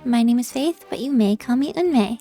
my name is Faith, but you may call me Unmei.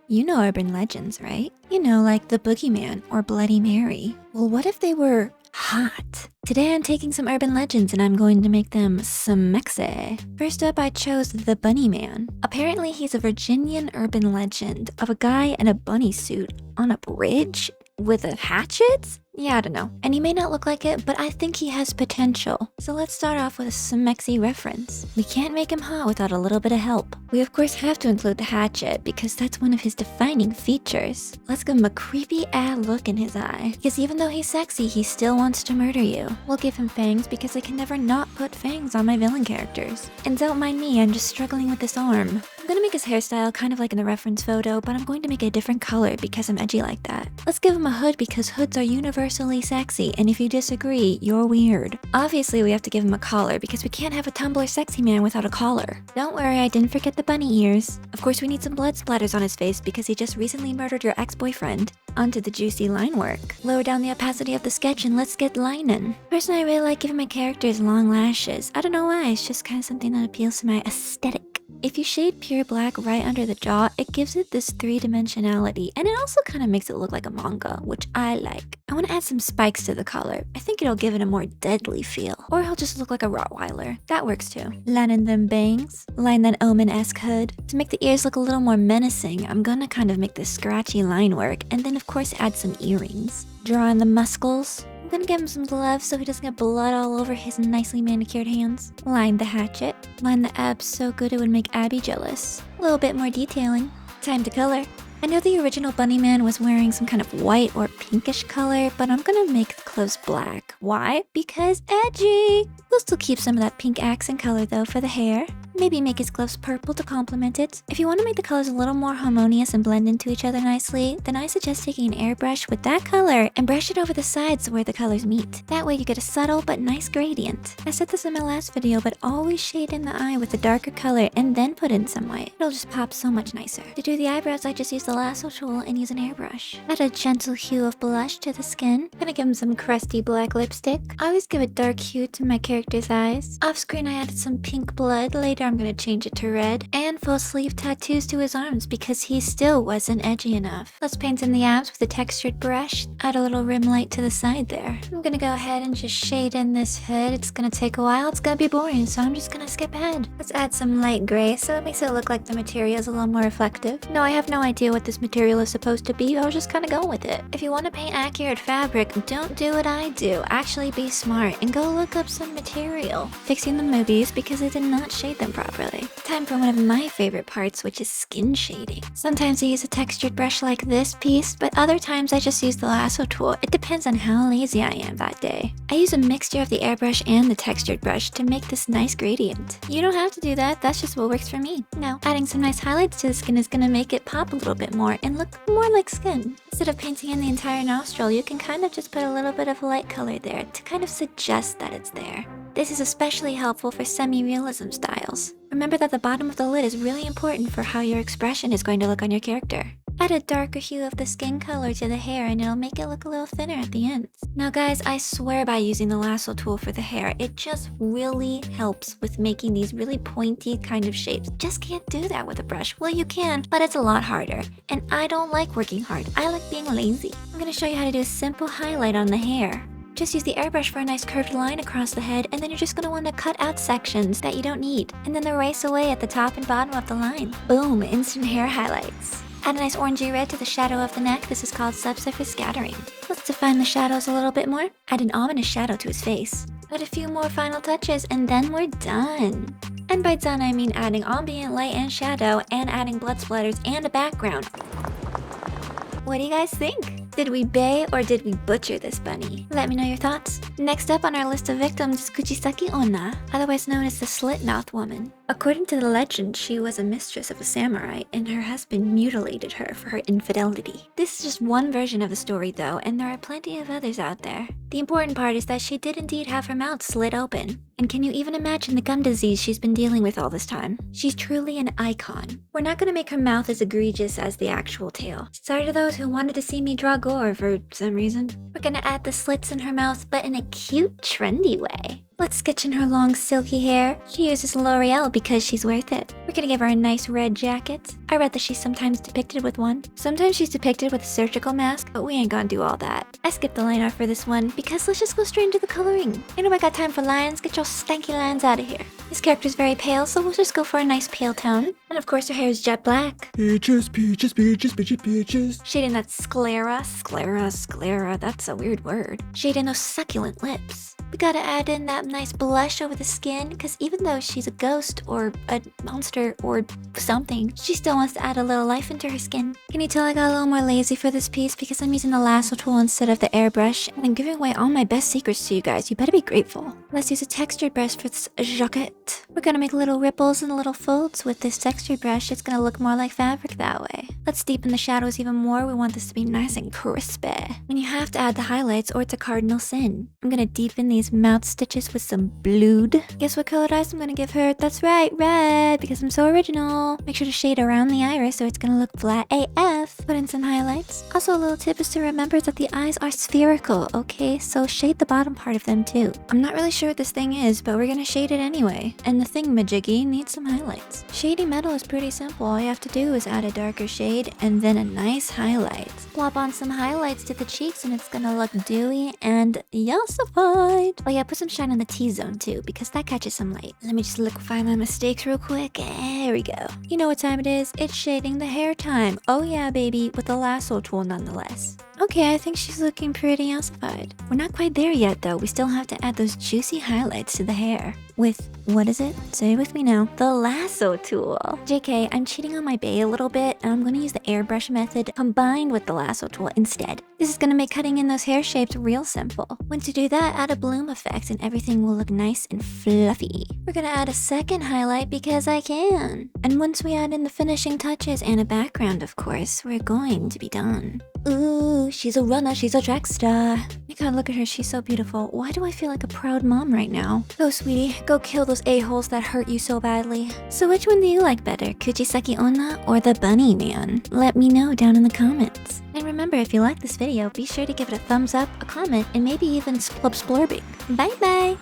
You know urban legends, right? You know, like the Boogeyman or Bloody Mary. Well, what if they were hot? Today I'm taking some urban legends and I'm going to make them smexe. First up, I chose the Bunny Man. Apparently he's a Virginian urban legend of a guy in a bunny suit on a bridge with a hatchet? Yeah, I don't know. And he may not look like it, but I think he has potential. So let's start off with a smexe reference. We can't make him hot without a little bit of help. We of course have to include the hatchet because that's one of his defining features. Let's give him a creepy look in his eye. Because even though he's sexy, he still wants to murder you. We'll give him fangs because I can never not put fangs on my villain characters. And don't mind me, I'm just struggling with this arm. I'm gonna make his hairstyle kind of like in the reference photo, but I'm going to make it a different color because I'm edgy like that. Let's give him a hood because hoods are universally sexy, and if you disagree, you're weird. Obviously, we have to give him a collar because we can't have a Tumblr sexy man without a collar. Don't worry, I didn't forget the bunny ears. Of course, we need some blood splatters on his face because he just recently murdered your ex-boyfriend. Onto the juicy line work. Lower down the opacity of the sketch and let's get lining. Personally, I really like giving my characters long lashes. I don't know why, it's just kind of something that appeals to my aesthetic. If you shade pure black right under the jaw, it gives it this three-dimensionality, and it also kind of makes it look like a manga, which I like. I want to add some spikes to the collar. I think it'll give it a more deadly feel. Or he'll just look like a Rottweiler. That works too. Line in them bangs. Line that Omen-esque hood. To make the ears look a little more menacing, I'm gonna kind of make this scratchy line work, and then of course add some earrings. Draw in the muscles. I'm gonna give him some gloves so he doesn't get blood all over his nicely manicured hands. Line the hatchet. Line the abs so good it would make Abby jealous. A little bit more detailing. Time to color. I know the original Bunny Man was wearing some kind of white or pinkish color, but I'm gonna make the clothes black. Why? Because edgy! We'll still keep some of that pink accent color though for the hair. Maybe make his gloves purple to complement it. If you want to make the colors a little more harmonious and blend into each other nicely, then I suggest taking an airbrush with that color and brush it over the sides where the colors meet. That way you get a subtle but nice gradient. I said this in my last video, but always shade in the eye with a darker color and then put in some white. It'll just pop so much nicer. To do the eyebrows, I just use the lasso tool and use an airbrush. Add a gentle hue of blush to the skin. Gonna give him some crusty black lipstick. I always give a dark hue to my character's eyes. Off screen I added some pink blood. Later I'm gonna change it to red. And full sleeve tattoos to his arms because he still wasn't edgy enough. Let's paint in the abs with a textured brush. Add a little rim light to the side there. I'm gonna go ahead and just shade in this hood. It's gonna take a while. It's gonna be boring, so I'm just gonna skip ahead. Let's add some light gray so it makes it look like the material is a little more reflective. No, I have no idea what this material is supposed to be. I was just kind of going with it. If you want to paint accurate fabric, don't do what I do. Actually be smart and go look up some material. Fixing the movies because I did not shade them properly. Time for one of my favorite parts, which is skin shading. Sometimes I use a textured brush like this piece, but other times I just use the lasso tool. It depends on how lazy I am that day. I use a mixture of the airbrush and the textured brush to make this nice gradient. You don't have to do that, that's just what works for me. Now, adding some nice highlights to the skin is gonna make it pop a little bit more and look more like skin. Instead of painting in the entire nostril, you can kind of just put a little bit of light color there to kind of suggest that it's there. This is especially helpful for semi-realism styles. Remember that the bottom of the lid is really important for how your expression is going to look on your character. Add a darker hue of the skin color to the hair and it'll make it look a little thinner at the ends. Now guys, I swear by using the lasso tool for the hair, it just really helps with making these really pointy kind of shapes. Just can't do that with a brush. Well, you can, but it's a lot harder. And I don't like working hard. I like being lazy. I'm gonna show you how to do a simple highlight on the hair. Just use the airbrush for a nice curved line across the head, and then you're just gonna wanna cut out sections that you don't need, and then erase away at the top and bottom of the line. Boom, instant hair highlights. Add a nice orangey red to the shadow of the neck. This is called subsurface scattering. Let's define the shadows a little bit more. Add an ominous shadow to his face. Add a few more final touches, and then we're done. And by done, I mean adding ambient light and shadow, and adding blood splatters and a background. What do you guys think? Did we bae or did we butcher this bunny? Let me know your thoughts. Next up on our list of victims is Kuchisaki Ona, otherwise known as the slit-mouth woman. According to the legend, she was a mistress of a samurai and her husband mutilated her for her infidelity. This is just one version of the story though, and there are plenty of others out there. The important part is that she did indeed have her mouth slit open. And can you even imagine the gum disease she's been dealing with all this time? She's truly an icon. We're not gonna make her mouth as egregious as the actual tale. Sorry to those who wanted to see me draw gore for some reason. We're gonna add the slits in her mouth, but in a cute, trendy way. Let's sketch in her long silky hair. She uses L'Oreal because she's worth it. We're gonna give her a nice red jacket. I read that she's sometimes depicted with one. Sometimes she's depicted with a surgical mask, but we ain't gonna do all that. I skipped the line art for this one because let's just go straight into the coloring. Ain't nobody got time for lines. Get your stanky lines out of here. This character's very pale, so we'll just go for a nice pale tone. And of course her hair is jet black. Peaches, peaches, peaches, peaches, peaches. Shading that sclera, that's a weird word. Shading those succulent lips. We gotta add in that nice blush over the skin, because even though she's a ghost or a monster or something, she still wants to add a little life into her skin. Can you tell I got a little more lazy for this piece because I'm using the lasso tool instead of the airbrush, and I'm giving away all my best secrets to you guys. You better be grateful. Let's use a textured brush for this jacket. We're gonna make little ripples and little folds with this textured brush. It's gonna look more like fabric that way. Let's deepen the shadows even more. We want this to be nice and crispy. And you have to add the highlights or it's a cardinal sin. I'm gonna deepen these mouth stitches with some blued. Guess what colored eyes I'm gonna give her? That's right, red, because I'm so original. Make sure to shade around the iris so it's gonna look flat AF. Put in some highlights. Also, a little tip is to remember that the eyes are spherical, okay? So shade the bottom part of them too. I'm not really sure what this thing is, but we're gonna shade it anyway. And the thingamajiggy needs some highlights. Shading metal is pretty simple. All you have to do is add a darker shade and then a nice highlight. Plop on some highlights to the cheeks and it's gonna look dewy and yassified. Oh yeah, put some shine on the T-zone too, because that catches some light. Let me just liquefy my mistakes real quick. There we go. You know what time it is? It's shading the hair time. Oh yeah, baby, with the lasso tool nonetheless. Okay, I think she's looking pretty yassified. We're not quite there yet though. We still have to add those juicy highlights to the hair. With, what is it? Say it with me now. The lasso tool. JK, I'm cheating on my bay a little bit, and I'm gonna use the airbrush method combined with the lasso tool instead. This is gonna make cutting in those hair shapes real simple. Once you do that, add a bloom effect and everything will look nice and fluffy. We're gonna add a second highlight because I can. And once we add in the finishing touches and a background, of course, we're going to be done. Ooh, she's a runner, she's a track star. My god, look at her, she's so beautiful. Why do I feel like a proud mom right now? Go, sweetie, go kill those a-holes that hurt you so badly. So which one do you like better, Kuchisaki Ona or the bunny man? Let me know down in the comments. And remember, if you like this video, be sure to give it a thumbs up, a comment, and maybe even splub splorbing. Bye bye!